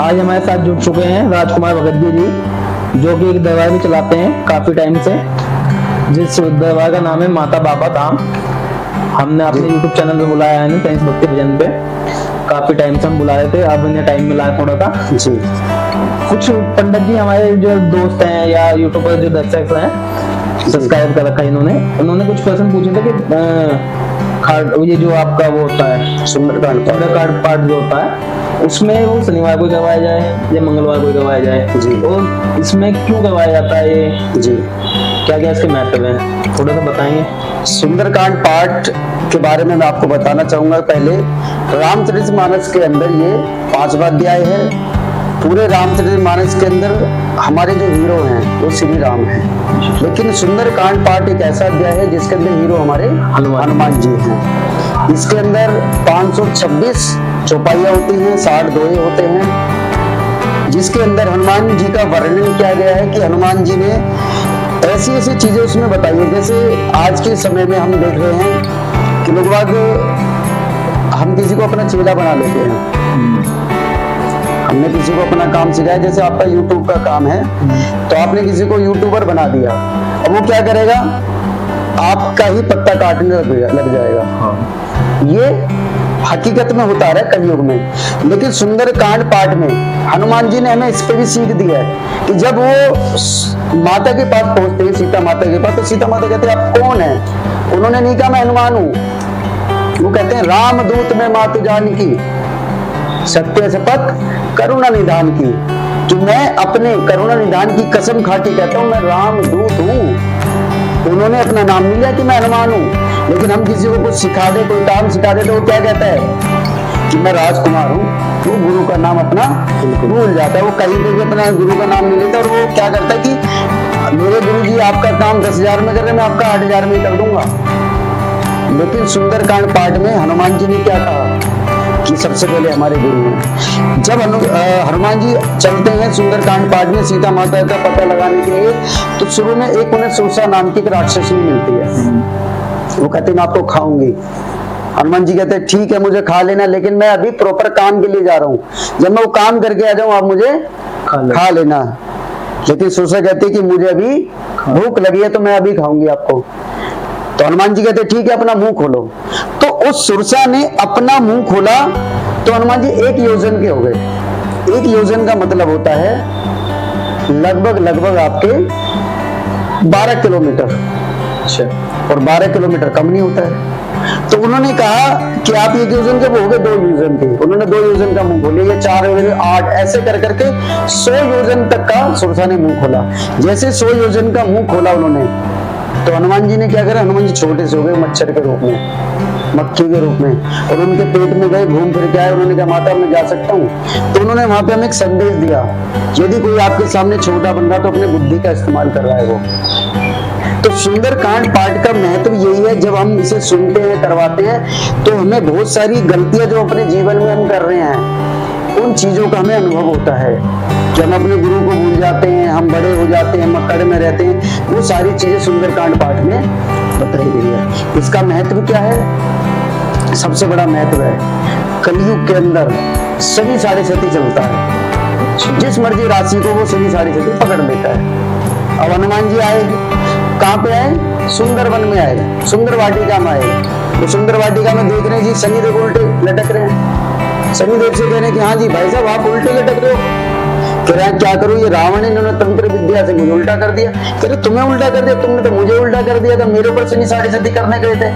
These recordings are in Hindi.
आज हमारे साथ जुड़ चुके हैं राजकुमार भगत जी, जो कि एक दरबार भी चलाते हैं काफी टाइम से, जिस दरबार का नाम है माता बाबा धाम। हमने अपने YouTube चैनल पे बुलाया है, तेईस भक्ति भजन पे काफी टाइम से हम बुला रहे थे, अब इन्हें टाइम मिला है थोड़ा सा जी। कुछ पंडित जी हमारे जो दोस्त हैं या यूट्यूबर जो दर्शक हैं, सब्सक्राइब कर रखा है उन्होंने कुछ प्रश्न पूछे थे कि ये जो आपका वो होता है सुंदरकांड पाठ जो होता है, उसमें वो शनिवार को करवाया जाए या मंगलवार को करवाया जाए जी, और इसमें क्यों करवाया जाता है ये जी, क्या क्या इसके महत्व है, थोड़ा सा बताएंगे। सुंदरकांड पाठ के बारे में मैं आपको बताना चाहूंगा। पहले रामचरितमानस के अंदर ये 5वां अध्याय है। पूरे रामचरितमानस के अंदर हमारे जो हीरो हैं वो श्री राम हैं, लेकिन सुंदरकांड पाठ एक ऐसा अध्याय है जिसके अंदर हीरो हमारे हनुमान जी हैं। इसके अंदर 526 चौपाइयां होती हैं, 60 दोहे होते हैं, जिसके अंदर हनुमान जी का वर्णन किया गया है कि हनुमान जी ने ऐसी ऐसी चीजें उसमें बताई है। जैसे आज के समय में हम देख रहे हैं कि लोग हम किसी को अपना चेला बना लेते हैं। हमने किसी को अपना काम सिखाया, जैसे आपका YouTube का काम है तो आपने किसी को यूट्यूबर बना दिया, अब वो क्या करेगा, आपका ही पत्ता काटने लग जाएगा। ये हकीकत में होता है कलयुग में। लेकिन सुंदरकांड पाठ में हनुमान जी ने हमें इस पे भी सीख दिया है कि जब वो माता के पास पहुंचते हैं, सीता माता के पास, तो सीता माता कहते हैं आप कौन है? उन्होंने नहीं कहा मैं हनुमान हूं, वो कहते हैं रामदूत में मातु जानकी, सत्य शपथ करुणा निधान की, कि मैं अपने करुणा निधान की कसम खा के कहता हूं मैं रामदूत हूं। उन्होंने अपना नाम नहीं लिया कि मैं हनुमान हूं। लेकिन हम किसी को कुछ सिखा दे, कोई काम सिखा दे, तो वो क्या कहता है कि मैं राजकुमार हूँ, वो गुरु का नाम अपना भूल जाता है। वो कहीं पे भी अपना गुरु का नाम नहीं लेता, और वो क्या करता है कि मेरे गुरु जी आपका काम 10,000 में कर रहे हैं, मैं आपका 8,000 में कर दूंगा। लेकिन सुंदरकांड पाठ में हनुमान जी ने क्या कहा कि सबसे पहले हमारे गुरु हैं। जब हनुमान जी चलते हैं सुंदरकांड पाठ में सीता माता का पता लगाने के लिए, तो शुरू में एक उन्हें सुरसा नाम की एक राक्षसी मिलती है। वो कहते हैं मैं आपको खाऊंगी। हनुमान जी कहते हैं ठीक है मुझे खा लेना, लेकिन मैं अभी प्रॉपर काम के लिए जा रहा हूँ, जब मैं वो काम करके आ जाऊं आप मुझे खा लेना। लेकिन सुरसा कहती है कि मुझे अभी भूख लगी है तो मैं अभी खाऊंगी आपको। तो हनुमान जी कहते हैं ठीक है अपना मुंह खोलो। तो उस सुरसा ने अपना मुंह खोला तो हनुमान जी 1 योजन के हो गए। 1 योजन का मतलब होता है लगभग आपके 12 किलोमीटर। अच्छा। और 12 किलोमीटर कम नहीं होता है। तो उन्होंने कहा कि आप 1 योजन के हो गए 2 योजन के। उन्होंने 2 योजन का मुंह खोले, ये 4 योजन 8 ऐसे कर करके 100 योजन तक का सुरसा ने मुंह खोला। जैसे 100 योजन का मुंह खोला उन्होंने, तो हनुमान जी ने क्या करा, हनुमान जी छोटे से हो गए मच्छर के रूप में, मक्खी के रूप में, और उनके पेट में गए, घूम फिर के आए। उन्होंने कहा माता मैं जा सकता हूँ? तो उन्होंने वहां पे हमें एक संदेश दिया, यदि कोई आपके सामने छोटा बन रहा तो अपने बुद्धि का इस्तेमाल कर रहा है वो। तो सुंदरकांड पाठ का महत्व यही है, जब हम इसे सुनते हैं, करवाते हैं, तो हमें बहुत सारी गलतियां जो अपने जीवन में हम कर रहे हैं उन चीजों का हमें अनुभव होता है कि हम अपने गुरु को भूल जाते हैं, हम बड़े हो जाते हैं, मक्कड़ में रहते हैं। वो सारी चीजें सुंदरकांड पाठ में बताई गई है। इसका महत्व क्या है? सबसे बड़ा महत्व है कलयुग के अंदर सभी साढ़े सती चलता है, जिस मर्जी राशि को वो सभी साढ़े सती पकड़ लेता है। अब हनुमान जी आए, कहाँ पे आए? सुंदरवन में आए, सुंदर वाटिका में आए। तो सुंदर वाटिका में देख रहे हैं जी शनिदेव उल्टे लटक रहे हैं। शनिदेव से कह रहे हैं कि हाँ जी भाई साहब आप उल्टे लटक रहे हो। कह रहे हैं क्या करूं, ये रावण ने इन्होंने तंत्र विद्या से मुझे उल्टा कर दिया। कह रहे तुम्हें उल्टा कर दिया? तुमने तो मुझे उल्टा कर दिया था, मेरे ऊपर शनि साढ़े सती करने गए थे।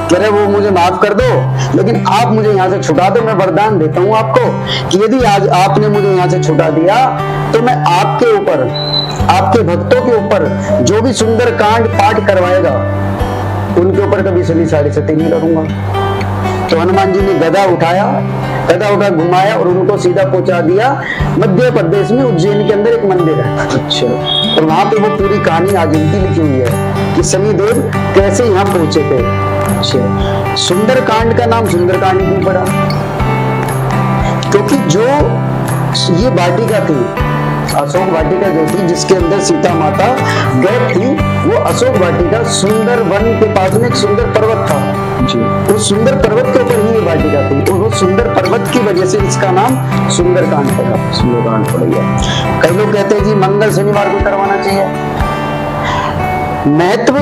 कह रहे वो मुझे माफ कर दो, लेकिन आप मुझे यहाँ से छुटा दो। मैं वरदान देता हूँ आपको कि यदि आज आपने मुझे यहाँ से छुटा दिया तो मैं आपके ऊपर, आपके भक्तों के ऊपर जो भी सुंदरकांड पाठ करवाएगा उनके ऊपर कभी शनि साढ़े सती नहीं करूंगा। तो हनुमान जी ने गदा उठाया, गदा उठा घुमाया और उनको सीधा पहुंचा दिया मध्य प्रदेश में उज्जैन के अंदर एक मंदिर है। अच्छा। और वहां पे वो पूरी कहानी आज इनकी लिखी हुई है कि शनिदेव कैसे यहाँ पहुंचे थे। अच्छा। सुंदरकांड का नाम सुंदरकांड क्यों पड़ा? क्योंकि जो ये वाटिका थी अशोक वाटिका जो थी, जिसके अंदर सीता माता गैप थी, वो अशोक वाटिका सुंदर वन के पास में एक सुंदर पर्वत था जी। उस सुंदर पर्वत के ऊपर ही ये वाटिका थी, और वो सुंदर पर्वत की वजह से इसका नाम सुंदरकांड पड़ा। सुंदरकांड पड़ गया। कई लोग कहते हैं जी मंगल शनिवार को करवाना चाहिए। महत्व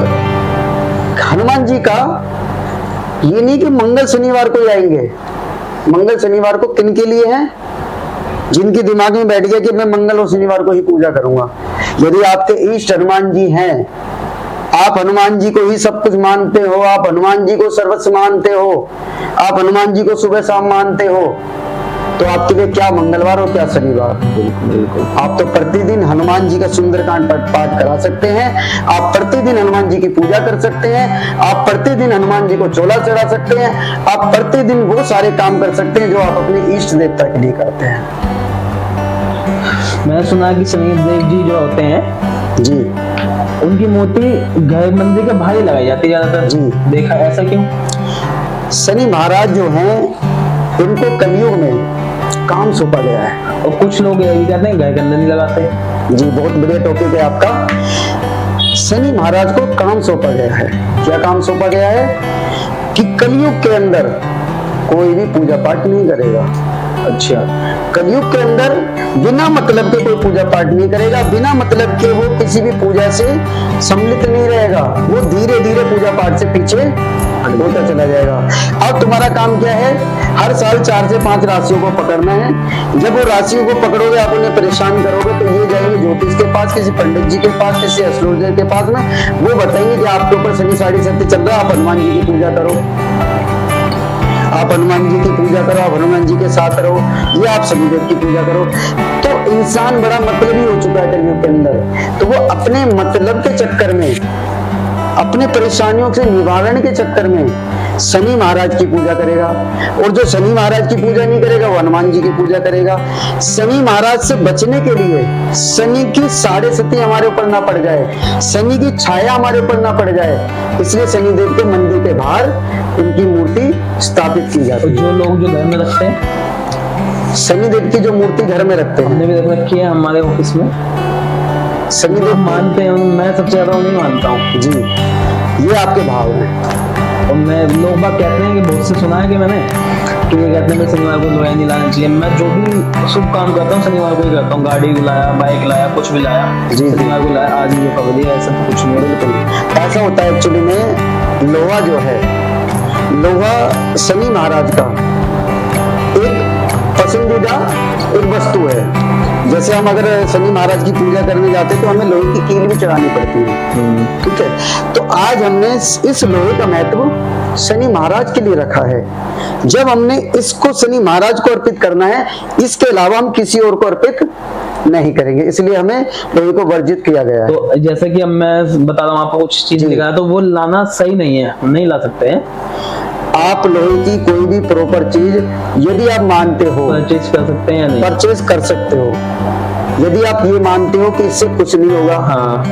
हनुमान जी का ये नहीं कि मंगल शनिवार को ही आएंगे। मंगल शनिवार को किन के लिए है? जिनके दिमाग में बैठ गया कि मैं मंगल और शनिवार को ही पूजा करूंगा। यदि आपके इष्ट हनुमान जी हैं, आप हनुमान जी को ही सब कुछ मानते हो, आप हनुमान जी को सर्वस्व मानते हो, आप हनुमान जी को सुबह शाम मानते हो, तो आपके लिए क्या मंगलवार और क्या शनिवार। बिल्कुल। आप तो प्रतिदिन हनुमान जी का सुंदरकांड पाठ करा सकते हैं, आप प्रतिदिन हनुमान जी की पूजा कर सकते हैं, आप प्रतिदिन हनुमान जी को चोला चढ़ा सकते हैं, आप प्रतिदिन वो सारे काम कर सकते हैं जो आप अपने इष्ट देवता के लिए करते हैं। मैंने सुना कि शनिदेव जी जो होते हैं जी उनकी मूर्ति घर मंदिर के बाहर ही लगाई जाती है ज्यादातर। जी। देखा, ऐसा क्यों? शनि महाराज जो हैं, इनको कलयुग में काम सौंपा गया है। और कुछ लोग ये भी कहते हैं घर के अंदर नहीं लगाते। जी, बहुत बढ़िया टॉपिक है आपका। शनि महाराज को काम सौंपा गया है। क्या काम सौंपा गया है? कि कलयुग के अंदर कोई भी पूजा पाठ नहीं करेगा। अच्छा। कलयुग के अंदर बिना मतलब के कोई पूजा पाठ नहीं करेगा, बिना मतलब के वो किसी भी पूजा से सम्मिलित नहीं रहेगा, वो धीरे धीरे पूजा पाठ से पीछे होता चला जाएगा। अब तुम्हारा काम क्या है? हर साल 4 से 5 राशियों को पकड़ना है। जब वो राशियों को पकड़ोगे, आप उन्हें परेशान करोगे, तो ये जाएंगे ज्योतिष के पास, किसी पंडित जी के पास, किसी एस्ट्रोलॉजर के पास में, वो बताएंगे कि आपके ऊपर शनि साढ़े सत्य चल रहा है, आप हनुमान जी की पूजा करो, आप हनुमान जी की पूजा करो, आप हनुमान जी के साथ रहो, या आप शनिदेव की पूजा करो। तो इंसान बड़ा मतलबी हो चुका है कलयुग के अंदर, तो वो अपने मतलब के चक्कर में, अपने परेशानियों से निवारण के चक्कर में शनि महाराज की पूजा करेगा। और जो शनि महाराज की पूजा नहीं करेगा, वो हनुमान जी की पूजा करेगा। शनि महाराज से बचने के लिए, शनि की साढ़े सती हमारे ऊपर ना पड़ जाए, शनि की छाया हमारे ऊपर ना पड़ जाए, इसलिए शनिदेव के मंदिर के बाहर उनकी मूर्ति स्थापित की जाती है। जो लोग जो घर में रखते हैं, शनिदेव की जो मूर्ति घर में रखते हैं, हमने भी देख रखी है हमारे ऑफिस में। शनिदेव हम मानते हैं, मैं सबसे ज्यादा नहीं मानता हूँ जी, ये आपके भाव है। और मैं लोग बात कहते हैं कि बहुत से सुना है कि मैंने कि ये कहते हैं मैं शनिवार को दवाई नहीं लाना चाहिए। मैं जो भी शुभ काम करता हूँ शनिवार को ही करता हूँ। गाड़ी लाया, बाइक लाया, कुछ भी लाया, जी। शनिवार को लाया। आज मुझे पकड़ दिया, ऐसा कुछ नहीं है। बिल्कुल ऐसा होता है एक्चुअली में, लोहा जो है, लोहा शनि महाराज का एक पसंदीदा एक वस्तु है। जैसे हम अगर शनि महाराज की पूजा करने जाते हैं तो हमें लोहे की कील भी चढ़ानी पड़ती है, ठीक है। तो आज हमने इस लोहे का महत्व शनि महाराज के लिए रखा है। जब हमने इसको शनि महाराज को अर्पित करना है, इसके अलावा हम किसी और को अर्पित नहीं करेंगे, इसलिए हमें लोहे को वर्जित किया गया है। तो जैसे कि अब मैं बता रहा हूँ आपको कुछ चीज दिखा, तो वो लाना सही नहीं है, हम नहीं ला सकते हैं। आप लोहे की कोई भी प्रॉपर चीज यदि आप मानते हो, परचेज कर सकते हैं या नहीं? परचेज कर सकते हो। यदि आप ये मानते हो कि इससे कुछ नहीं होगा, हाँ,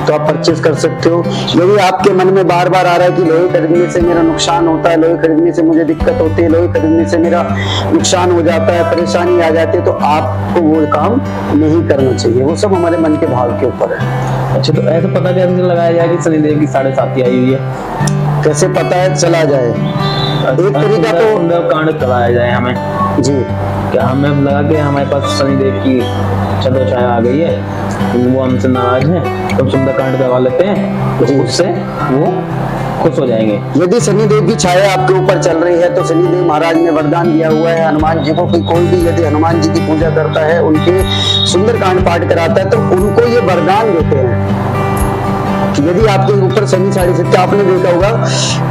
तो आप परचेज कर सकते हो। यदि आपके मन में बार बार आ रहा है कि लोहे खरीदने से मेरा नुकसान होता है, लोहे खरीदने से मुझे दिक्कत होती है, लोहे खरीदने से मेरा नुकसान हो जाता है, परेशानी आ जाती है, तो आपको वो काम नहीं करना चाहिए। वो सब हमारे मन के भाव के ऊपर है। अच्छा, तो ऐसा पता कैसे लगाया जाए कि शनिदेव की 7.5 आई हुई है? कैसे पता है? चला जाए एक तरीका तो सुंदरकांड कराया जाए हमें जी, क्या हमें लगा कि हमारे पास शनिदेव की छत्र छाया आ गई है, वो हमसे नाराज है, तो सुंदरकांड करवा लेते हैं, तो उससे वो खुश हो जाएंगे। यदि शनिदेव की छाया आपके ऊपर चल रही है, तो शनिदेव महाराज ने वरदान दिया हुआ है हनुमान जी को कि कोई भी यदि हनुमान जी की पूजा करता है, उनके सुंदरकांड पाठ कराता है, तो उनको ये वरदान देते हैं कि यदि आपके ऊपर शनि साढ़े सती, आपने देखा होगा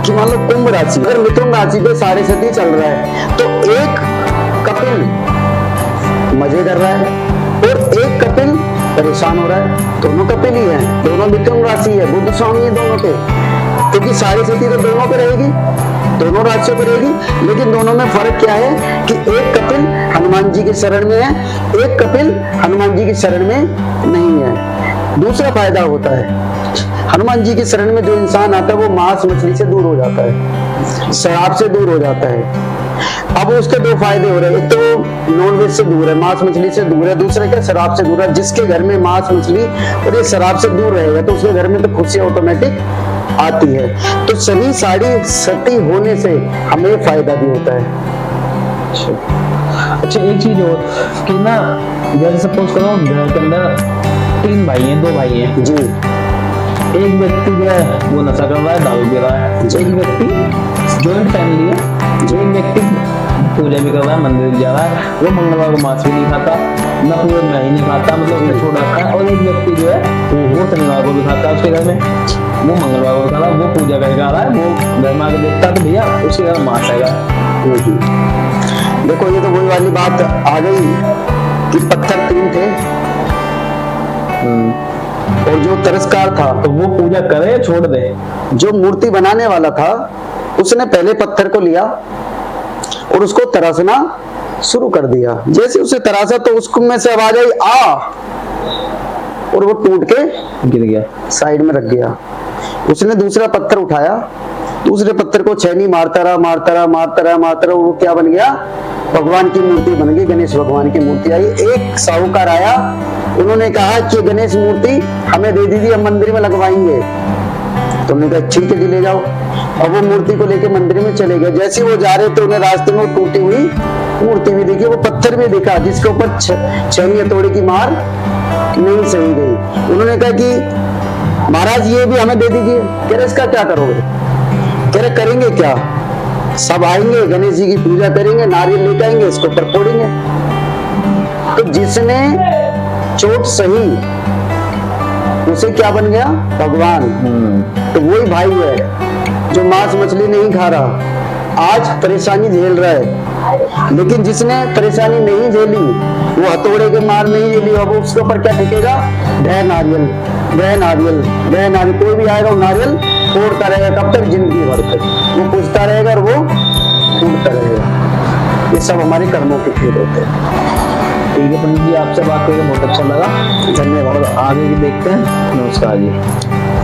कि मान लो कुंभ राशि, अगर मिथुन राशि पे साढ़े सती चल रहा है, तो एक कपिल मजे कर रहा है और एक कपिल परेशान हो रहा है। दोनों कपिल ही हैं, दोनों मिथुन राशि है, बुध स्वामी है दोनों के, क्योंकि साढ़े सती तो दोनों पे रहेगी, दोनों राशियों पर रहेगी। लेकिन दोनों में फर्क क्या है कि एक कपिल हनुमान जी के शरण में है, एक कपिल हनुमान जी की शरण में नहीं है। दूसरा फायदा होता है, हनुमान जी की शरण में जो इंसान आता है वो मांस मछली से दूर हो जाता है, शराब से दूर हो जाता है। अब उसके दो फायदे हो रहे हैं, एक तो नॉनवेज से दूर है, मांस मछली से दूर है, दूसरा क्या शराब से दूर है। जिसके घर में मांस मछली और ये शराब से दूर रहेगा तो उसके घर में तो खुशी ऑटोमेटिक आती है। तो शनि साढ़े सती होने से हमें फायदा भी होता है। अच्छा एक चीज और कि ना, जैसे सपोज करो घर के अंदर 3 भाई हैं, 2 भाई हैं जी, एक व्यक्ति जो है वो नशा कर रहा है, दारू पी रहा है, एक व्यक्ति जॉइंट फैमिली है, एक व्यक्ति पूजा भी कर रहा है, मंदिर भी जा रहा है, वो मंगलवार को मांस भी नहीं खाता, न पूरे महीने खाता, मतलब उसने छोड़ रखा है, और एक व्यक्ति जो है वो शनिवार को भी खाता है उसके घर में, वो मंगलवार को खा रहा है, वो पूजा करके आ रहा है, वो घर में आके देखता है तो भैया उसके घर में मांस आएगा। देखो ये तो वही वाली बात आ गई कि पत्थर 3 थे और जो तिरस्कार था, तो वो पूजा करे या छोड़ दे? जो मूर्ति बनाने वाला था उसने पहले पत्थर को लिया और उसको तराशना शुरू कर दिया। जैसे उसे तराशा तो उसको में से आवाज आई आ, और वो टूट के गिर गया, साइड में रख गया। उसने दूसरा पत्थर उठाया, दूसरे पत्थर को छेनी मारता रहा, मारता रहा, मारता रहा, मारता रहा, वो क्या बन गया? भगवान की मूर्ति बन गई, गणेश भगवान की मूर्ति आई। एक साहूकार आया, उन्होंने कहा कि गणेश मूर्ति हमें दे दीजिए, हम मंदिर में लगवाएंगे। तुमने कहा ठीक है जी ले जाओ। और वो मूर्ति को लेके मंदिर में चले गए। जैसे वो जा रहे थे उन्हें रास्ते में टूटी हुई मूर्ति भी देखी, वो पत्थर भी देखा जिसके ऊपर छेनी हथौड़े की मार नहीं सही गई। उन्होंने कहा कि महाराज ये भी हमें दे दीजिए। कह रहे इसका क्या करोगे? कह रहे करेंगे क्या, सब आएंगे गणेश जी की पूजा करेंगे, नारियल लेकर आएंगे, इसको ऊपर फोड़ेंगे। तो जिसने चोट सही उसे क्या बन गया? भगवान। तो वही भाई है जो मांस मछली नहीं खा रहा, आज परेशानी झेल रहा है। लेकिन जिसने परेशानी नहीं झेली, वो हथौड़े के मार नहीं झेली, अब उसके ऊपर क्या टिकेगा? वह नारियल, वह नारियल, वह नारियल। कोई भी आएगा वो नारियल फोड़ता रहेगा, कब तक? जिंदगी भर तक वो पूछता रहेगा और वो टूटता रहेगा। ये सब हमारे कर्मों के खेल होते हैं। ठीक है पंडित जी, आपसे बात करके बहुत अच्छा लगा, धन्यवाद। आगे की देखते हैं। नमस्कार जी।